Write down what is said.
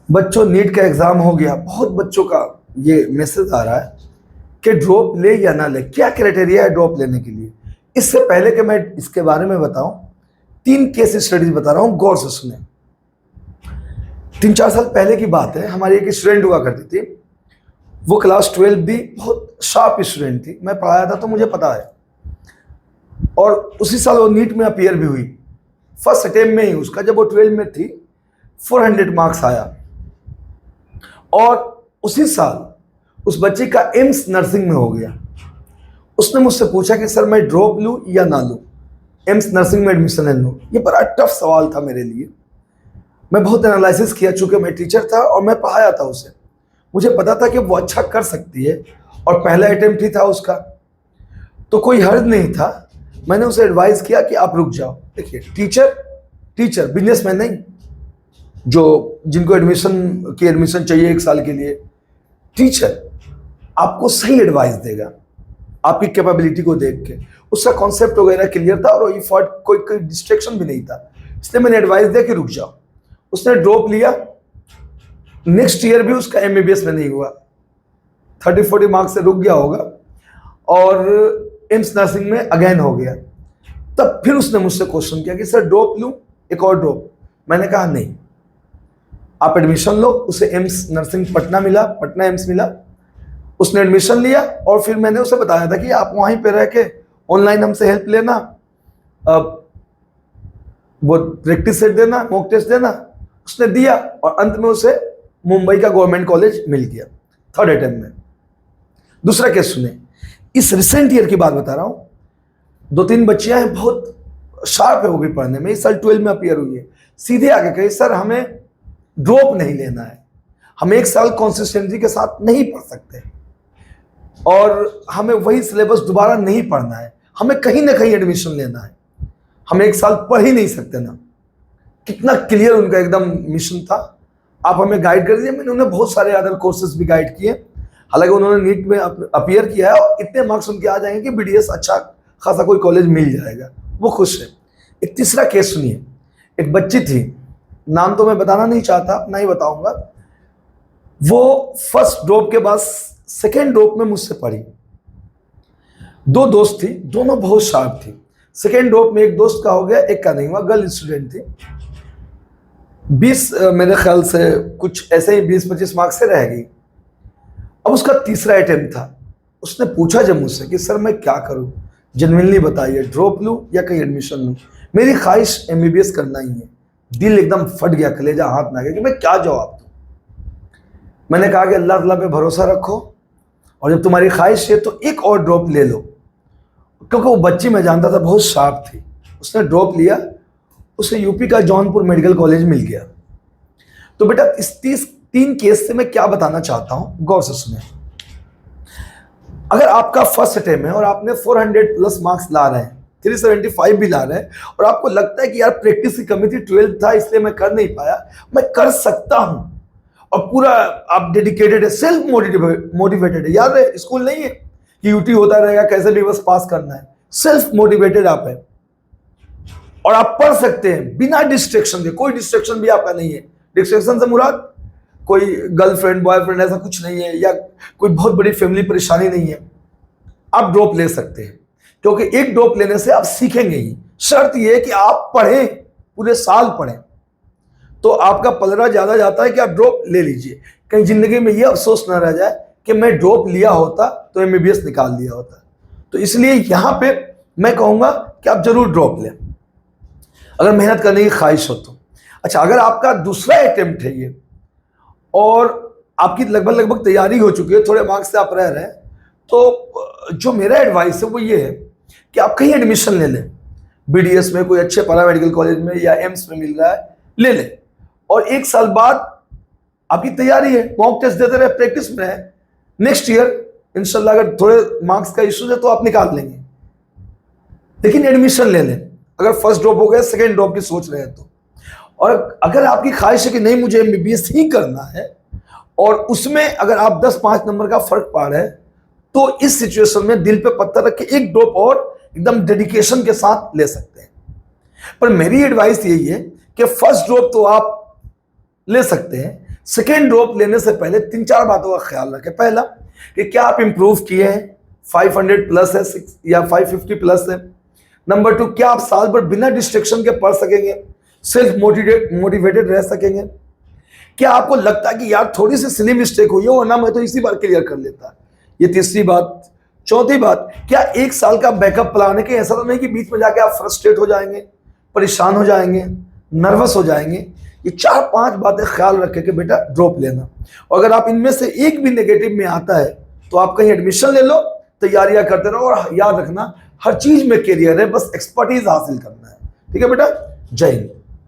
बच्चों, नीट का एग्जाम हो गया। बहुत बच्चों का ये मैसेज आ रहा है कि ड्रॉप ले या ना ले, क्या क्राइटेरिया है ड्रॉप लेने के लिए। इससे पहले कि मैं इसके बारे में बताऊं, 3 केस स्टडीज बता रहा हूं, गौर से सुने। 3-4 साल पहले की बात है, हमारी एक स्टूडेंट हुआ करती थी। वो क्लास 12 भी बहुत शार्प स्टूडेंट थी, मैं पढ़ाया था तो मुझे पता है। और उसी साल वो नीट में अपीयर भी हुई, फर्स्ट अटेम्प्ट में ही उसका, जब वो 12 में थी, 400 मार्क्स आया। और उसी साल उस बच्चे का एम्स नर्सिंग में हो गया। उसने मुझसे पूछा कि सर, मैं ड्रॉप लूं या ना लूं, एम्स नर्सिंग में एडमिशन ले लूं। ये बड़ा टफ सवाल था मेरे लिए। मैं बहुत एनालिसिस किया, चूंकि मैं टीचर था और मैं पढ़ाया था उसे। मुझे पता था कि वो अच्छा कर सकती है और पहला अटेम्प्ट ही था उसका, तो कोई हर्ज नहीं था। मैंने उसे एडवाइस किया कि आप रुक जाओ। देखिए, टीचर बिजनेसमैन नहीं, जो जिनको एडमिशन चाहिए 1 साल के लिए। टीचर आपको सही एडवाइस देगा आपकी कैपेबिलिटी को देख के। उसका कॉन्सेप्ट वगैरह क्लियर था और कोई डिस्ट्रैक्शन भी नहीं था, इसलिए मैंने एडवाइस दिया कि रुक जाओ। उसने ड्रॉप लिया। नेक्स्ट ईयर भी उसका एमबीबीएस में नहीं हुआ, 30-40 मार्क्स से रुक गया होगा और एम्स नर्सिंग में अगेन हो गया। तब फिर उसने मुझसे क्वेश्चन किया कि सर, ड्रॉप लूं, एक और ड्रॉप। मैंने कहा नहीं, आप एडमिशन लो। उसे एम्स नर्सिंग पटना मिला, पटना एम्स मिला। उसने एडमिशन लिया और फिर मैंने उसे बताया था कि आप वहीं पे रह के ऑनलाइन हमसे हेल्प लेना, अब वो प्रैक्टिस सेट देना, मॉक टेस्ट देना। उसने दिया और अंत में उसे मुंबई का गवर्नमेंट कॉलेज मिल गया, थर्ड अटेम्प्ट में। दूसरा केस सुने, इस रिसेंट ईयर की बात बता रहा हूं। 2-3 बच्चियां हैं, बहुत शार्प है वो भी पढ़ने में, इस साल 12 में अपीयर हुई है। सीधे आके कही, सर हमें ड्रॉप नहीं लेना है, हम 1 साल कंसिस्टेंसी के साथ नहीं पढ़ सकते और हमें वही सिलेबस दोबारा नहीं पढ़ना है, हमें कहीं ना कहीं एडमिशन लेना है, हम 1 साल पढ़ ही नहीं सकते ना। कितना क्लियर उनका एकदम मिशन था, आप हमें गाइड कर दीजिए। मैंने उन्हें बहुत सारे अदर कोर्सेज भी गाइड किए। हालांकि उन्होंने नीट में अपीयर किया है और इतने मार्क्स उनके आ जाएंगे कि बीडीएस अच्छा खासा कोई कॉलेज मिल जाएगा, वो खुश है। एक तीसरा केस सुनिए। एक बच्ची थी, नाम तो मैं बताना नहीं चाहता, नहीं बताऊंगा। वो फर्स्ट ड्रॉप के बाद सेकेंड ड्रॉप में मुझसे पढ़ी। 2 दोस्त थी, दोनों बहुत शार्प थी। सेकेंड ड्रॉप में एक दोस्त का हो गया, एक का नहीं हुआ। गर्ल स्टूडेंट थी, 20 मेरे ख्याल से कुछ ऐसे ही 20-25 मार्क्स से रह गई। अब उसका तीसरा अटेम्प्ट था। उसने पूछा जब मुझसे कि सर मैं क्या करूं, जेन्युइनली बताइए, ड्रॉप लूं या कहीं एडमिशन लूं। मेरी ख्वाहिश एमबीबीएस करना ही है। दिल एकदम फट गया, कलेजा हाथ में आ गया कि मैं क्या जवाब दूं। मैंने कहा कि अल्लाह ताला पे भरोसा रखो और जब तुम्हारी ख्वाहिश है तो एक और ड्रॉप ले लो। क्योंकि वो बच्ची मैं जानता था बहुत शार्प थी। उसने ड्रॉप लिया, उसे यूपी का जौनपुर मेडिकल कॉलेज मिल गया। तो बेटा, इस 3 केस से मैं क्या बताना चाहता हूं, गौर से सुने। अगर आपका फर्स्ट अटेम्प्ट है और आपने 400+ मार्क्स ला रहे हैं, 375 भी ला रहे हैं, और आपको लगता है कि यार प्रैक्टिस की कमी थी, 12 था इसलिए मैं कर नहीं पाया, मैं कर सकता हूं, और पूरा आप डेडिकेटेड है, सेल्फ मोटिवेटेड है। याद है, स्कूल नहीं है कि यूटी होता रहेगा, कैसे भी बस पास करना है। सेल्फ मोटिवेटेड आप है और आप पढ़ सकते हैं बिना डिस्ट्रैक्शन के। कोई डिस्ट्रैक्शन भी आपका नहीं है। डिस्ट्रैक्शन से मुराद कोई गर्लफ्रेंड बॉयफ्रेंड ऐसा कुछ नहीं है, या कोई बहुत बड़ी फैमिली परेशानी नहीं है। आप ड्रॉप ले सकते हैं, क्योंकि एक ड्रॉप लेने से आप सीखेंगे ही। शर्त यह है कि आप पढ़ें, पूरे साल पढ़ें, तो आपका पलड़ा ज्यादा जाता है कि आप ड्रॉप ले लीजिए। कहीं जिंदगी में यह अफसोस ना रह जाए कि मैं ड्रॉप लिया होता तो एमबीबीएस निकाल लिया होता। तो इसलिए यहां पे मैं कहूंगा कि आप जरूर ड्रॉप लें, अगर मेहनत करने की ख्वाहिश हो तो। अच्छा, अगर आपका दूसरा अटेम्प्ट है ये और आपकी लगभग तैयारी हो चुकी है, थोड़े मार्क्स से आप रह रहे हैं, तो जो मेरा एडवाइस है वो ये है कि आप कहीं एडमिशन ले लें, बीडीएस में, कोई अच्छे पैरा मेडिकल कॉलेज में, या एम्स में मिल रहा है, ले लें। और 1 साल बाद आपकी तैयारी है, मॉक टेस्ट देते रहे, प्रैक्टिस में है। नेक्स्ट ईयर इंशाल्लाह अगर थोड़े मार्क्स का इश्यू है तो आप निकाल लेंगे, लेकिन एडमिशन ले लें। अगर फर्स्ट ड्रॉप हो गया, सेकेंड ड्रॉप की सोच रहे हैं तो। और अगर आपकी ख्वाहिश है कि नहीं मुझे एमबीबीएस ही करना है, और उसमें अगर आप 10-5 नंबर का फर्क पा रहे हैं, तो इस सिचुएशन में दिल पे पत्थर रख के एक ड्रॉप और एकदम डेडिकेशन के साथ ले सकते हैं। पर मेरी एडवाइस यही है कि फर्स्ट ड्रॉप तो आप ले सकते हैं, सेकेंड ड्रॉप लेने से पहले 3-4 बातों का ख्याल रखें। पहला कि क्या आप इंप्रूव किए हैं, 500 प्लस है या 550 प्लस है। नंबर 2, क्या आप साल भर बिना डिस्ट्रैक्शन के पढ़ सकेंगे, सेल्फ मोटिवेटेड रह सकेंगे। क्या आपको लगता है कि यार थोड़ी सी सिली मिस्टेक हुई है वरना मैं तो इसी बार क्लियर कर लेता। ये तीसरी बात। चौथी बात, क्या 1 साल का बैकअप प्लान है कि ऐसा तो नहीं कि बीच में जाके आप फ्रस्ट्रेट हो जाएंगे, परेशान हो जाएंगे, नर्वस हो जाएंगे। ये 4-5 बातें ख्याल रखें कि बेटा ड्रॉप लेना। और अगर आप इनमें से एक भी नेगेटिव में आता है तो आप कहीं एडमिशन ले लो, तैयारियां करते रहो और याद रखना हर चीज में कैरियर है, बस एक्सपर्टीज हासिल करना है। ठीक है बेटा, जय हिंद।